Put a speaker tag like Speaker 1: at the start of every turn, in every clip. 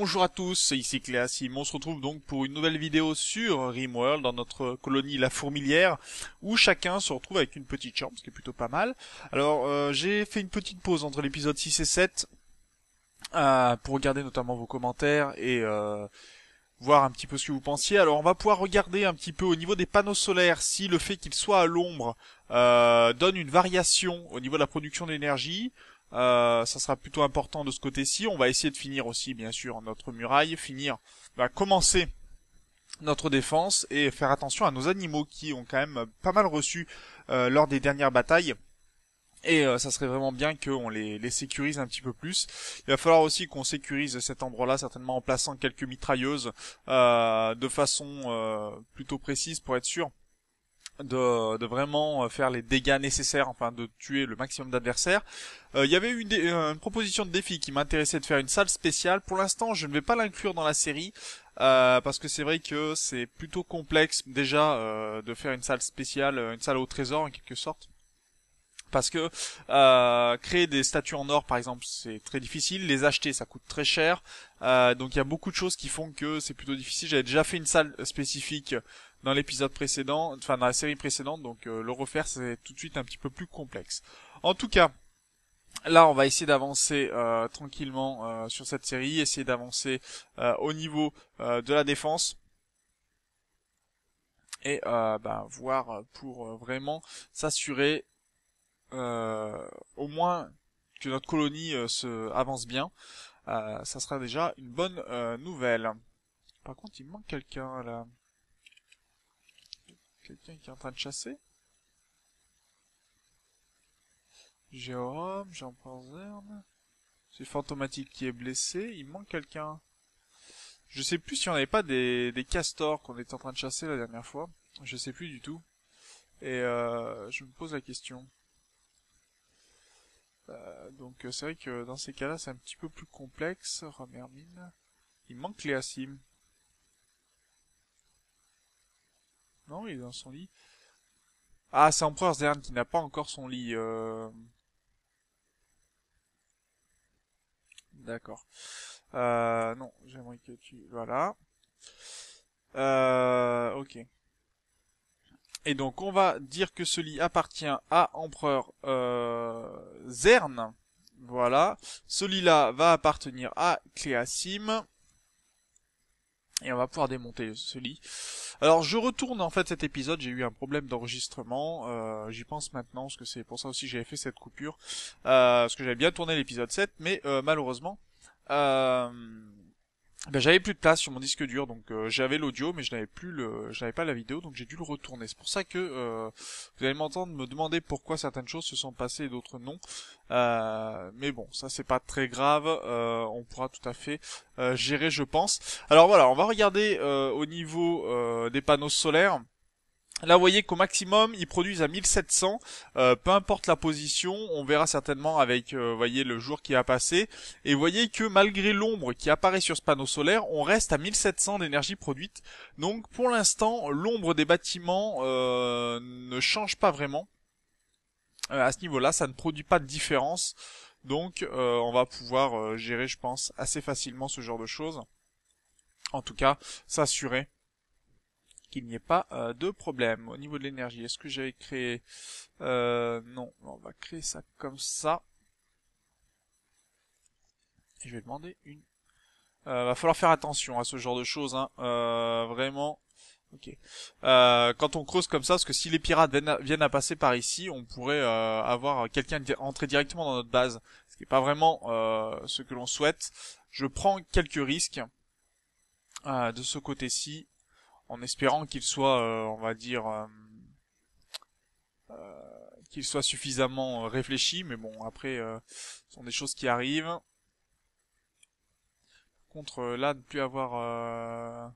Speaker 1: Bonjour à tous, ici Cléasim. On se retrouve donc pour une nouvelle vidéo sur Rimworld dans notre colonie La Fourmilière où chacun se retrouve avec une petite chambre, ce qui est plutôt pas mal. Alors j'ai fait une petite pause entre l'épisode 6 et 7 pour regarder notamment vos commentaires et voir un petit peu ce que vous pensiez. Alors on va pouvoir regarder un petit peu au niveau des panneaux solaires si le fait qu'ils soient à l'ombre donne une variation au niveau de la production d'énergie. Ça sera plutôt important de ce côté-ci. On va essayer de finir aussi, bien sûr, notre muraille, commencer notre défense et faire attention à nos animaux qui ont quand même pas mal reçu lors des dernières batailles. Et ça serait vraiment bien qu'on les sécurise un petit peu plus. Il va falloir aussi qu'on sécurise cet endroit-là, certainement en plaçant quelques mitrailleuses de façon plutôt précise pour être sûr de vraiment faire les dégâts nécessaires, enfin de tuer le maximum d'adversaires. Il y avait eu une proposition de défi qui m'intéressait de faire une salle spéciale. Pour l'instant, je ne vais pas l'inclure dans la série parce que c'est vrai que c'est plutôt complexe déjà de faire une salle spéciale, une salle au trésor en quelque sorte. Parce que créer des statues en or, par exemple, c'est très difficile. Les acheter, ça coûte très cher. Donc il y a beaucoup de choses qui font que c'est plutôt difficile. J'avais déjà fait une salle spécifique dans l'épisode précédent, enfin dans la série précédente. Donc le refaire, c'est tout de suite un petit peu plus complexe. En tout cas, là, on va essayer d'avancer tranquillement sur cette série, essayer d'avancer au niveau de la défense. Et voir pour vraiment s'assurer au moins que notre colonie se avance bien, ça sera déjà une bonne nouvelle. Par contre, il me manque quelqu'un là. Quelqu'un qui est en train de chasser. Jérôme, Jean-Paul Zerne. C'est Fantomatique qui est blessé. Il me manque quelqu'un. Je sais plus si on n'avait pas des castors qu'on était en train de chasser la dernière fois. Je sais plus du tout. Et je me pose la question. Donc c'est vrai que dans ces cas-là, c'est un petit peu plus complexe. Romermine. Il manque Cléasim. Non, il est dans son lit. Ah, c'est Empereur Zern qui n'a pas encore son lit. D'accord. Non, j'aimerais que tu... Voilà. Ok. Et donc, on va dire que ce lit appartient à Empereur Zern. Voilà. Ce lit-là va appartenir à Cléasim. Et on va pouvoir démonter ce lit. Alors je retourne en fait cet épisode, j'ai eu un problème d'enregistrement, j'y pense maintenant, parce que c'est pour ça aussi que j'avais fait cette coupure, parce que j'avais bien tourné l'épisode 7, mais malheureusement, j'avais plus de place sur mon disque dur, donc j'avais l'audio, mais je n'avais pas la vidéo, donc j'ai dû le retourner. C'est pour ça que vous allez m'entendre me demander pourquoi certaines choses se sont passées et d'autres non. Mais bon, ça c'est pas très grave, on pourra tout à fait gérer, je pense. Alors voilà, on va regarder au niveau des panneaux solaires. Là, vous voyez qu'au maximum, ils produisent à 1700, peu importe la position, on verra certainement avec, vous voyez, le jour qui a passé, et vous voyez que malgré l'ombre qui apparaît sur ce panneau solaire, on reste à 1700 d'énergie produite. Donc, pour l'instant, l'ombre des bâtiments ne change pas vraiment. À ce niveau-là, ça ne produit pas de différence. Donc, on va pouvoir gérer, je pense, assez facilement ce genre de choses. En tout cas, s'assurer qu'il n'y ait pas de problème. Au niveau de l'énergie, est-ce que j'avais créé non, on va créer ça comme ça. Et je vais demander une... va falloir faire attention à ce genre de choses, hein. Vraiment. Ok. Quand on creuse comme ça, parce que si les pirates viennent à passer par ici, on pourrait avoir quelqu'un entrer directement dans notre base, ce qui n'est pas vraiment ce que l'on souhaite. Je prends quelques risques de ce côté-ci, en espérant qu'il soit, on va dire, qu'il soit suffisamment réfléchi, mais bon, après, ce sont des choses qui arrivent. Par contre, là, ne plus avoir...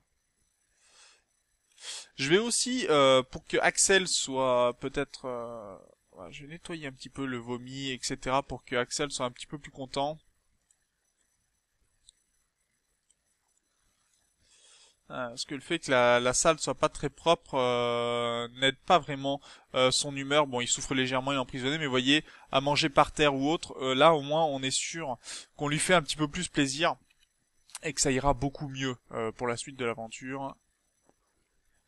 Speaker 1: Je vais aussi, pour que Axel soit peut-être... voilà, je vais nettoyer un petit peu le vomi, etc., pour que Axel soit un petit peu plus content. Parce que le fait que la salle soit pas très propre n'aide pas vraiment son humeur. Bon, il souffre légèrement, il est emprisonné, mais vous voyez, à manger par terre ou autre, là au moins on est sûr qu'on lui fait un petit peu plus plaisir. et que ça ira beaucoup mieux pour la suite de l'aventure.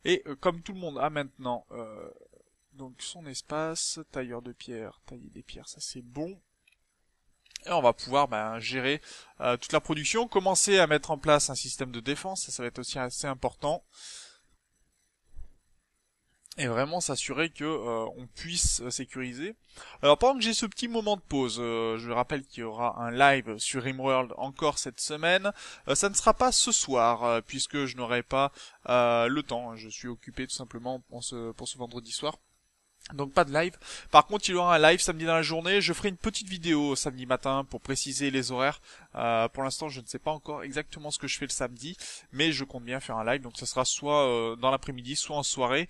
Speaker 1: Et comme tout le monde a maintenant donc son espace, tailleur de pierre, tailler des pierres, ça c'est bon. Et on va pouvoir gérer toute la production, commencer à mettre en place un système de défense, ça va être aussi assez important. Et vraiment s'assurer que on puisse sécuriser. Alors pendant que j'ai ce petit moment de pause, je rappelle qu'il y aura un live sur RimWorld encore cette semaine. Ça ne sera pas ce soir puisque je n'aurai pas le temps. Je suis occupé tout simplement pour ce vendredi soir. Donc pas de live. Par contre, il y aura un live samedi dans la journée. Je ferai une petite vidéo samedi matin pour préciser les horaires. Pour l'instant, je ne sais pas encore exactement ce que je fais le samedi, mais je compte bien faire un live. Donc ça sera soit dans l'après-midi, soit en soirée.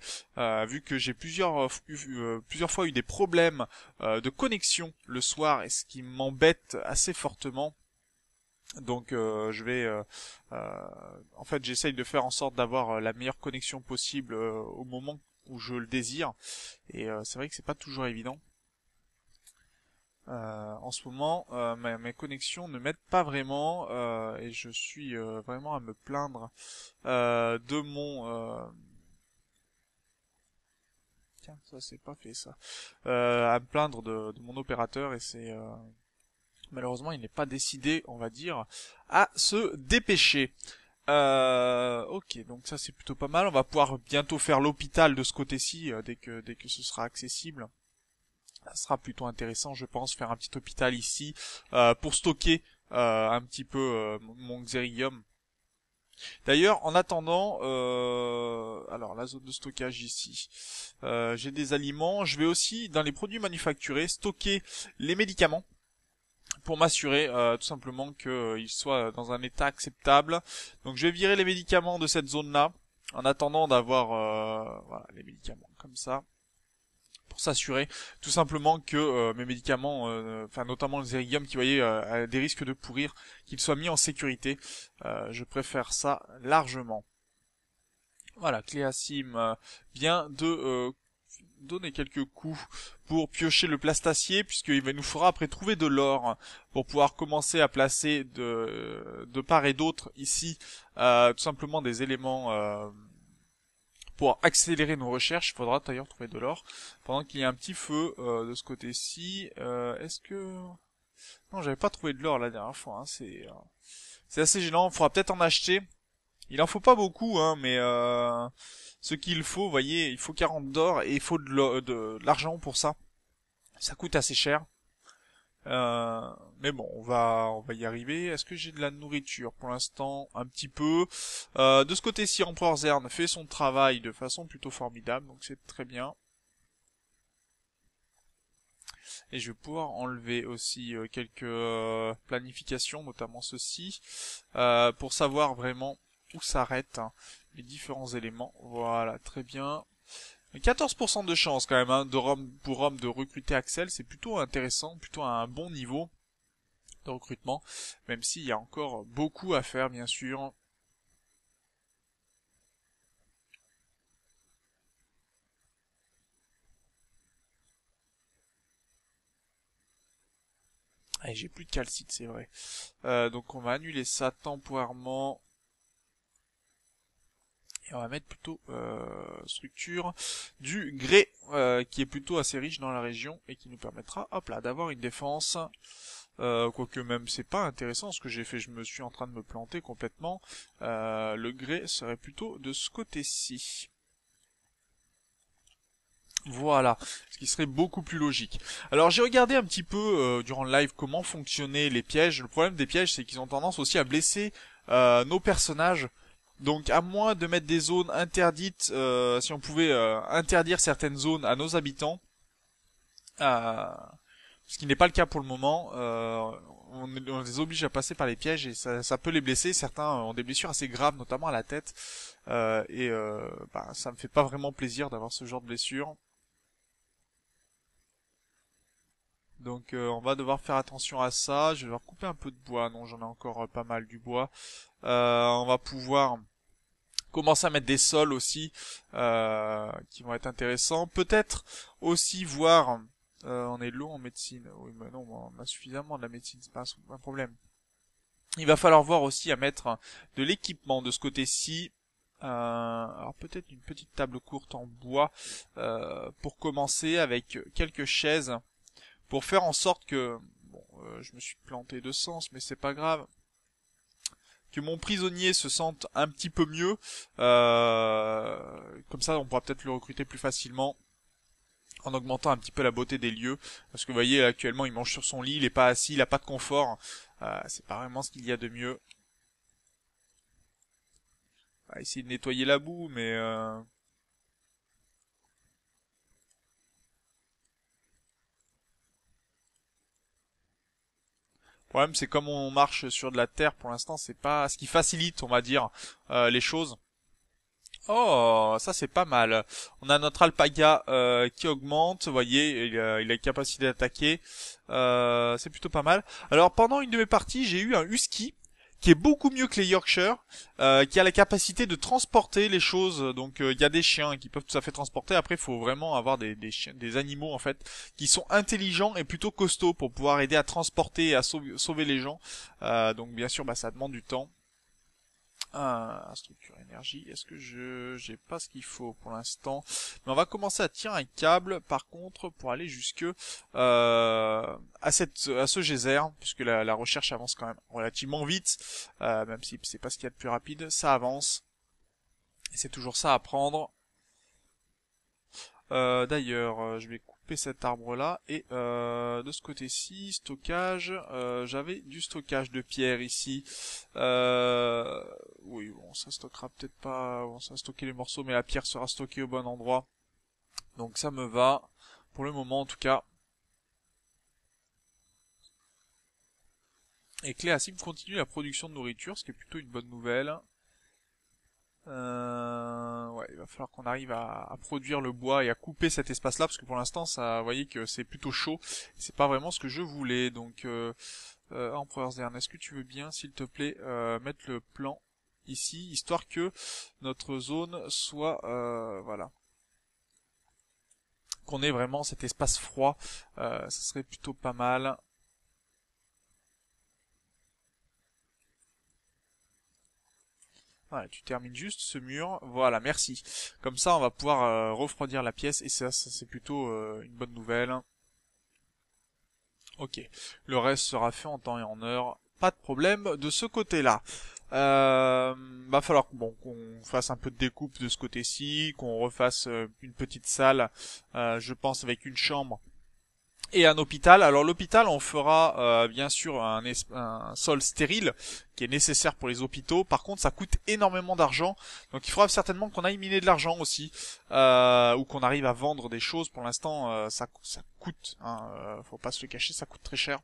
Speaker 1: Vu que j'ai plusieurs fois eu des problèmes de connexion le soir, et ce qui m'embête assez fortement. Donc en fait, j'essaye de faire en sorte d'avoir la meilleure connexion possible au moment où je le désire, et c'est vrai que c'est pas toujours évident. En ce moment, mes connexions ne m'aident pas vraiment, et je suis vraiment à me plaindre de mon tiens, ça c'est pas fait ça, à me plaindre de mon opérateur, et c'est malheureusement il n'est pas décidé, on va dire, à se dépêcher. Ok, donc ça c'est plutôt pas mal. On va pouvoir bientôt faire l'hôpital de ce côté-ci dès que ce sera accessible. Ça sera plutôt intéressant, je pense, faire un petit hôpital ici pour stocker un petit peu mon Xerium. D'ailleurs, en attendant, alors la zone de stockage ici, j'ai des aliments. Je vais aussi dans les produits manufacturés stocker les médicaments, pour m'assurer tout simplement qu'ils soient dans un état acceptable. Donc je vais virer les médicaments de cette zone-là, en attendant d'avoir voilà, les médicaments comme ça, pour s'assurer tout simplement que mes médicaments, enfin notamment le Xerium qui voyez a des risques de pourrir, qu'ils soient mis en sécurité. Je préfère ça largement. Voilà, Cléasim vient de donner quelques coups pour piocher le plastacier, puisqu'il nous fera après trouver de l'or pour pouvoir commencer à placer de part et d'autre ici tout simplement des éléments pour accélérer nos recherches. Il faudra d'ailleurs trouver de l'or pendant qu'il y a un petit feu de ce côté-ci. Est-ce que... Non, j'avais pas trouvé de l'or la dernière fois, hein. C'est assez gênant, il faudra peut-être en acheter. Il en faut pas beaucoup, hein, mais ce qu'il faut, vous voyez, il faut 40 d'or et il faut de l'argent pour ça. Ça coûte assez cher. Mais bon, on va y arriver. Est-ce que j'ai de la nourriture pour l'instant? Un petit peu. De ce côté-ci, Empereur Zern fait son travail de façon plutôt formidable, donc c'est très bien. Et je vais pouvoir enlever aussi quelques planifications, notamment ceci, pour savoir vraiment où s'arrêtent les différents éléments. Voilà, très bien. 14% de chance quand même pour Rome de recruter Axel, c'est plutôt intéressant, plutôt à un bon niveau de recrutement, même s'il y a encore beaucoup à faire bien sûr. Et j'ai plus de calcite, c'est vrai. Donc on va annuler ça temporairement. Et on va mettre plutôt structure du grès, qui est plutôt assez riche dans la région et qui nous permettra, hop là, d'avoir une défense. Quoique même c'est pas intéressant ce que j'ai fait, je me suis en train de me planter complètement. Le grès serait plutôt de ce côté-ci. Voilà, ce qui serait beaucoup plus logique. Alors j'ai regardé un petit peu durant le live comment fonctionnaient les pièges. Le problème des pièges, c'est qu'ils ont tendance aussi à blesser nos personnages. Donc à moins de mettre des zones interdites, si on pouvait interdire certaines zones à nos habitants, ce qui n'est pas le cas pour le moment, on les oblige à passer par les pièges et ça peut les blesser. Certains ont des blessures assez graves, notamment à la tête, et ça me fait pas vraiment plaisir d'avoir ce genre de blessure. Donc on va devoir faire attention à ça. Je vais devoir couper un peu de bois. Non, j'en ai encore pas mal du bois. On va pouvoir commencer à mettre des sols aussi qui vont être intéressants. Peut-être aussi voir... on est low en médecine. Oui, mais non, on a suffisamment de la médecine, c'est pas un problème. Il va falloir voir aussi à mettre de l'équipement de ce côté-ci. Alors peut-être une petite table courte en bois pour commencer avec quelques chaises pour faire en sorte que bon, je me suis planté de sens mais c'est pas grave, que mon prisonnier se sente un petit peu mieux. Comme ça on pourra peut-être le recruter plus facilement en augmentant un petit peu la beauté des lieux, parce que vous voyez actuellement il mange sur son lit, il est pas assis, il a pas de confort. C'est pas vraiment ce qu'il y a de mieux. On va essayer de nettoyer la boue, mais le problème c'est comme on marche sur de la terre pour l'instant, c'est pas ce qui facilite, on va dire, les choses. Oh, ça c'est pas mal. On a notre alpaga qui augmente, vous voyez, il a une capacité d'attaquer. C'est plutôt pas mal. Alors pendant une de mes parties, j'ai eu un husky qui est beaucoup mieux que les Yorkshire, qui a la capacité de transporter les choses. Donc il y a des chiens qui peuvent tout à fait transporter. Après, il faut vraiment avoir des chiens, des animaux en fait, qui sont intelligents et plutôt costauds pour pouvoir aider à transporter et à sauver les gens. Donc bien sûr, bah, ça demande du temps. Structure énergie, est-ce que j'ai pas ce qu'il faut pour l'instant, mais on va commencer à tirer un câble par contre pour aller jusque à ce geyser, puisque la recherche avance quand même relativement vite, même si c'est pas ce qu'il y a de plus rapide, ça avance et c'est toujours ça à prendre. D'ailleurs, je vais couper cet arbre-là et de ce côté-ci, stockage. J'avais du stockage de pierre ici. Oui, bon, ça stockera peut-être pas. Bon, ça va stocker les morceaux, mais la pierre sera stockée au bon endroit. Donc ça me va pour le moment en tout cas. Et Cléasim continue la production de nourriture, ce qui est plutôt une bonne nouvelle. Ouais, il va falloir qu'on arrive à produire le bois et à couper cet espace-là, parce que pour l'instant, ça, vous voyez que c'est plutôt chaud. C'est pas vraiment ce que je voulais. Donc, Empereur Zern, est-ce que tu veux bien, s'il te plaît, mettre le plan ici, histoire que notre zone soit, voilà, qu'on ait vraiment cet espace froid. Ça serait plutôt pas mal. Voilà, tu termines juste ce mur. Voilà, merci. Comme ça, on va pouvoir refroidir la pièce et ça c'est plutôt une bonne nouvelle. Ok, le reste sera fait en temps et en heure. Pas de problème de ce côté-là. Va falloir bon, qu'on fasse un peu de découpe de ce côté-ci, qu'on refasse une petite salle, je pense avec une chambre et un hôpital. Alors l'hôpital, on fera bien sûr un sol stérile qui est nécessaire pour les hôpitaux. Par contre, ça coûte énormément d'argent, donc il faudra certainement qu'on aille miner de l'argent aussi, ou qu'on arrive à vendre des choses. Pour l'instant, ça coûte, hein, faut pas se le cacher, ça coûte très cher.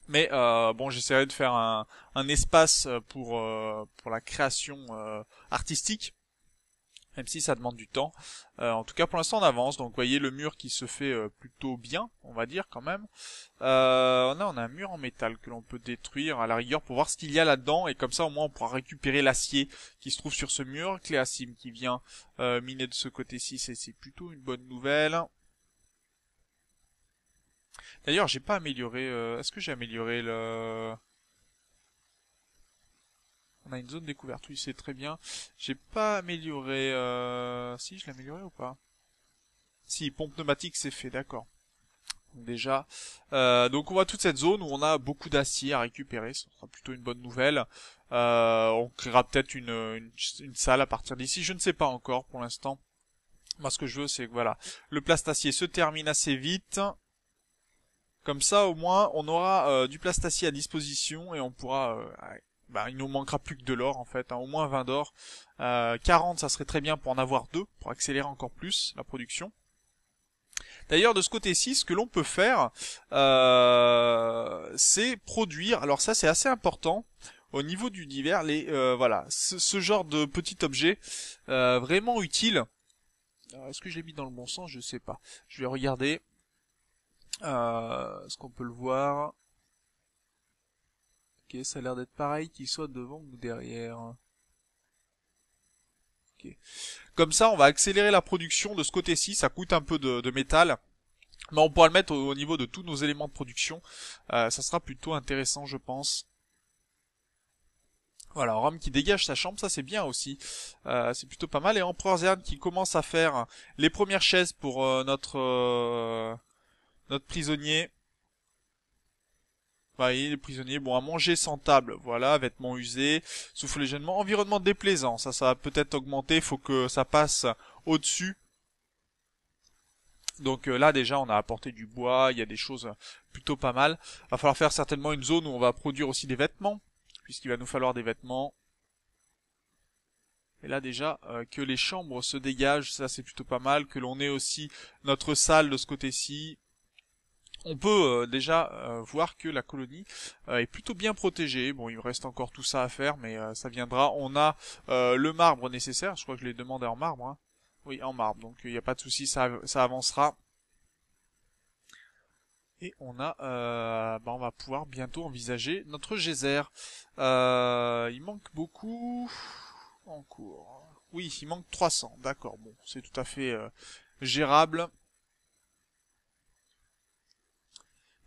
Speaker 1: Mais bon, j'essaierai de faire un espace pour la création artistique, même si ça demande du temps. En tout cas, pour l'instant, on avance. Donc, vous voyez le mur qui se fait plutôt bien, on va dire quand même. On a un mur en métal que l'on peut détruire à la rigueur pour voir ce qu'il y a là-dedans. Et comme ça, au moins, on pourra récupérer l'acier qui se trouve sur ce mur. Cléasim qui vient miner de ce côté-ci, c'est plutôt une bonne nouvelle. D'ailleurs, j'ai pas amélioré... Est-ce que j'ai amélioré le... On a une zone découverte, oui, c'est très bien. J'ai pas amélioré... Si, je l'ai amélioré ou pas? Si, pompe pneumatique, c'est fait, d'accord. Donc déjà, donc on voit toute cette zone où on a beaucoup d'acier à récupérer, ce sera plutôt une bonne nouvelle. On créera peut-être une salle à partir d'ici, je ne sais pas encore pour l'instant. Moi, ce que je veux, c'est que voilà, le plastacier se termine assez vite. Comme ça, au moins, on aura du plastacier à disposition et on pourra... bah, il nous manquera plus que de l'or en fait, hein, au moins 20 d'or. 40, ça serait très bien pour en avoir 2, pour accélérer encore plus la production. D'ailleurs, de ce côté-ci, ce que l'on peut faire, c'est produire. Alors ça, c'est assez important au niveau du divers. Voilà, ce genre de petit objet vraiment utile. Est-ce que je l'ai mis dans le bon sens? Je sais pas. Je vais regarder. Est-ce qu'on peut le voir? Ok, ça a l'air d'être pareil qu'il soit devant ou derrière. Ok. Comme ça, on va accélérer la production de ce côté-ci. Ça coûte un peu de métal. Mais on pourra le mettre au niveau de tous nos éléments de production. Ça sera plutôt intéressant, je pense. Voilà, Rome qui dégage sa chambre, ça c'est bien aussi. C'est plutôt pas mal. Et Empereur Zern qui commence à faire les premières chaises pour notre prisonnier. Bah, il est prisonnier, bon, à manger sans table, voilà, vêtements usés, souffle légèrement, environnement déplaisant, ça va peut-être augmenter, faut que ça passe au-dessus. Donc là déjà on a apporté du bois, il y a des choses plutôt pas mal. Va falloir faire certainement une zone où on va produire aussi des vêtements, puisqu'il va nous falloir des vêtements. Et là déjà que les chambres se dégagent, ça c'est plutôt pas mal, que l'on ait aussi notre salle de ce côté-ci. On peut déjà voir que la colonie est plutôt bien protégée. Bon, il me reste encore tout ça à faire, mais ça viendra. On a le marbre nécessaire. Je crois que je l'ai demandé en marbre. Hein. Oui, en marbre. Donc il n'y a pas de souci, ça avancera. Et on a, on va pouvoir bientôt envisager notre geyser. Il manque beaucoup en cours. Oui, il manque 300. D'accord. Bon, c'est tout à fait gérable.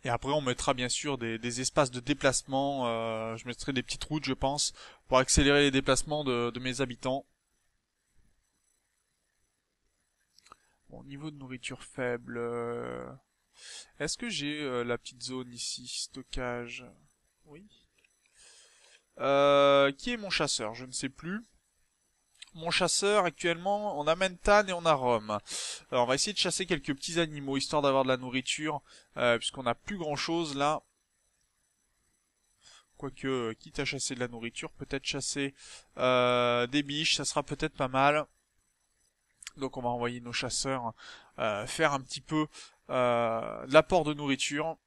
Speaker 1: Et après, on mettra bien sûr des espaces de déplacement. Je mettrai des petites routes, je pense, pour accélérer les déplacements de mes habitants. Bon, niveau de nourriture faible. Est-ce que j'ai la petite zone ici, stockage? Oui. Qui est mon chasseur? Je ne sais plus. Mon chasseur, actuellement, on a Mentan et on a Rome. Alors, on va essayer de chasser quelques petits animaux, histoire d'avoir de la nourriture, puisqu'on n'a plus grand-chose là. Quoique, quitte à chasser de la nourriture, peut-être chasser des biches, ça sera peut-être pas mal. Donc on va envoyer nos chasseurs faire un petit peu de l'apport de nourriture.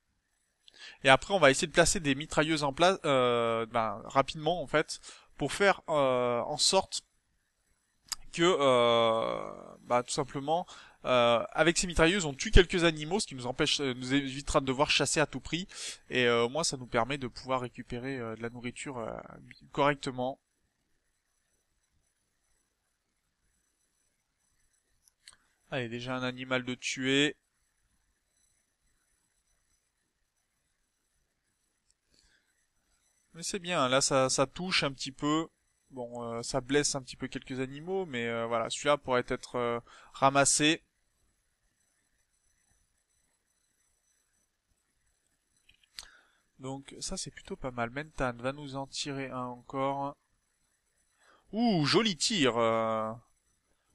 Speaker 1: Et après on va essayer de placer des mitrailleuses en place rapidement en fait, pour faire en sorte que tout simplement avec ces mitrailleuses, on tue quelques animaux, ce qui nous évitera de devoir chasser à tout prix, et au moins ça nous permet de pouvoir récupérer de la nourriture correctement. Allez, déjà un animal de tuer. Mais c'est bien, là ça touche un petit peu. Bon, ça blesse un petit peu quelques animaux, mais voilà, celui-là pourrait être ramassé. Donc ça c'est plutôt pas mal. Mentan va nous en tirer un encore. Ouh, joli tir.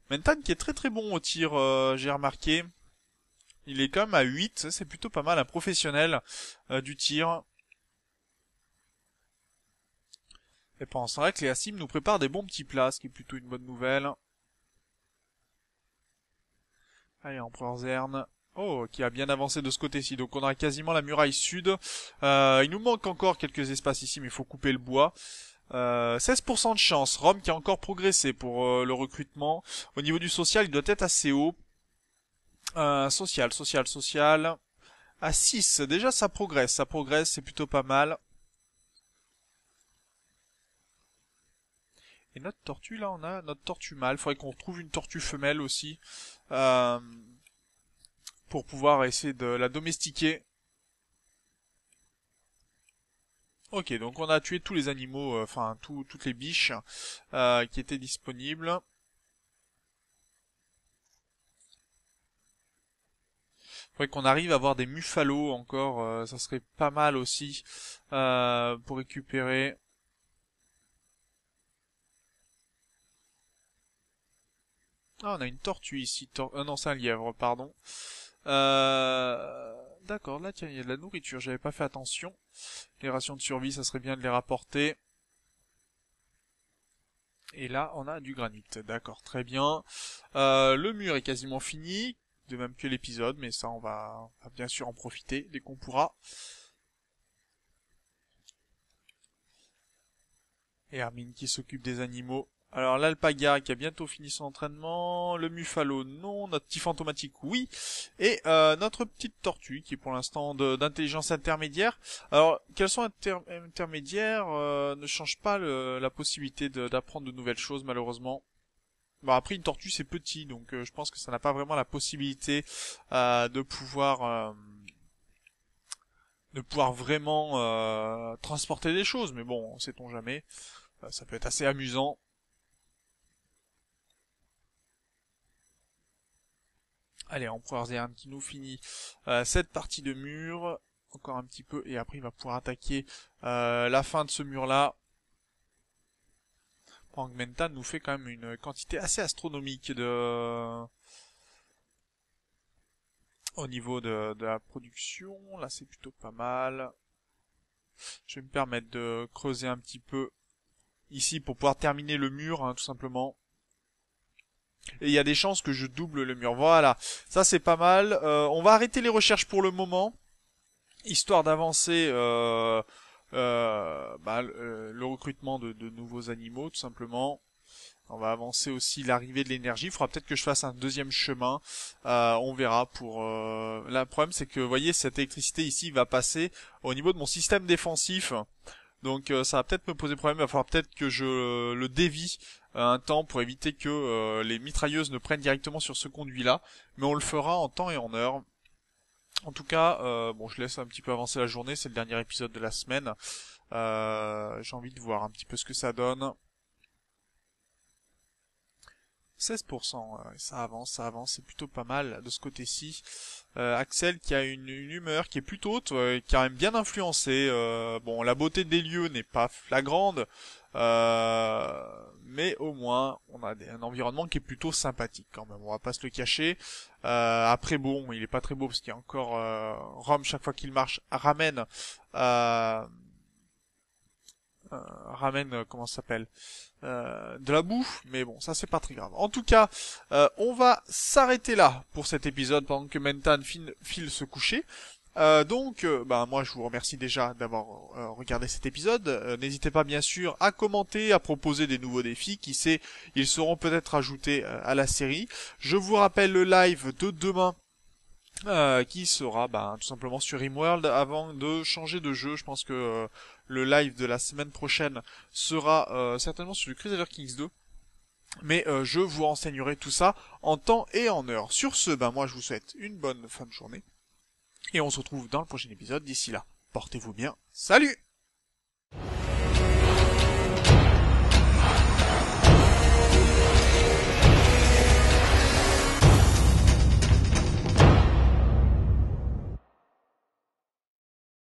Speaker 1: Mentan qui est très très bon au tir, j'ai remarqué. Il est quand même à 8, ça, c'est plutôt pas mal, un professionnel du tir. Et pendant ce temps-là, Cléasim nous prépare des bons petits plats, ce qui est plutôt une bonne nouvelle. Allez, Empereur Zern. Oh, qui a bien avancé de ce côté-ci. Donc on a quasiment la muraille sud. Il nous manque encore quelques espaces ici, mais il faut couper le bois. 16% de chance. Rome qui a encore progressé pour le recrutement. Au niveau du social, il doit être assez haut. Social. À 6. Déjà, ça progresse, c'est plutôt pas mal. Et notre tortue, là, on a notre tortue mâle. Faudrait qu'on retrouve une tortue femelle aussi. Euh, pour pouvoir essayer de la domestiquer. Ok, donc on a tué tous les animaux, toutes les biches qui étaient disponibles. Faudrait qu'on arrive à avoir des muffalos encore, ça serait pas mal aussi pour récupérer. Ah, on a une tortue ici. Non, c'est un lièvre, pardon. D'accord, là, tiens, il y a de la nourriture, j'avais pas fait attention. Les rations de survie, ça serait bien de les rapporter. Et là, on a du granit. D'accord, très bien. Le mur est quasiment fini, de même que l'épisode, mais ça, on va bien sûr en profiter dès qu'on pourra. Et Hermine qui s'occupe des animaux. Alors l'alpaga qui a bientôt fini son entraînement, le muffalo non, notre petit fantomatique oui, et notre petite tortue qui est pour l'instant d'intelligence intermédiaire. Alors qu'elles sont intermédiaires ne change pas la possibilité d'apprendre de nouvelles choses malheureusement. Bon après une tortue c'est petit donc je pense que ça n'a pas vraiment la possibilité de pouvoir vraiment transporter des choses, mais bon, sait-on jamais. Ça peut être assez amusant. Allez, Empereur Zern qui nous finit cette partie de mur. Encore un petit peu, et après il va pouvoir attaquer la fin de ce mur-là. Mentan nous fait quand même une quantité assez astronomique au niveau de la production. Là, c'est plutôt pas mal. Je vais me permettre de creuser un petit peu ici pour pouvoir terminer le mur, hein, tout simplement. Et il y a des chances que je double le mur. Voilà, ça c'est pas mal. On va arrêter les recherches pour le moment, histoire d'avancer le recrutement de nouveaux animaux, tout simplement. On va avancer aussi l'arrivée de l'énergie. Il faudra peut-être que je fasse un deuxième chemin. On verra pour... Là, le problème, c'est que, vous voyez, cette électricité ici va passer au niveau de mon système défensif. Donc, ça va peut-être me poser problème. Il va falloir peut-être que je le dévie un temps pour éviter que les mitrailleuses ne prennent directement sur ce conduit-là. Mais on le fera en temps et en heure. En tout cas, bon, je laisse un petit peu avancer la journée. C'est le dernier épisode de la semaine. J'ai envie de voir un petit peu ce que ça donne. 16%, ça avance, c'est plutôt pas mal de ce côté-ci. Axel qui a une humeur qui est plutôt haute, qui a même bien influencé. Bon, la beauté des lieux n'est pas flagrante, mais au moins on a un environnement qui est plutôt sympathique quand même. On va pas se le cacher. Après bon, il est pas très beau parce qu'il y a encore Rome chaque fois qu'il marche ramène comment ça s'appelle, de la bouffe, mais bon, ça c'est pas très grave. En tout cas, on va s'arrêter là pour cet épisode pendant que Mentan file se coucher. Moi je vous remercie déjà d'avoir regardé cet épisode. N'hésitez pas bien sûr à commenter, à proposer des nouveaux défis. Qui sait, ils seront peut-être ajoutés à la série. Je vous rappelle le live de demain. Qui sera tout simplement sur RimWorld avant de changer de jeu. Je pense que le live de la semaine prochaine sera certainement sur le Crusader Kings 2. Mais je vous renseignerai tout ça en temps et en heure. Sur ce, moi je vous souhaite une bonne fin de journée. Et on se retrouve dans le prochain épisode. D'ici là, portez-vous bien. Salut!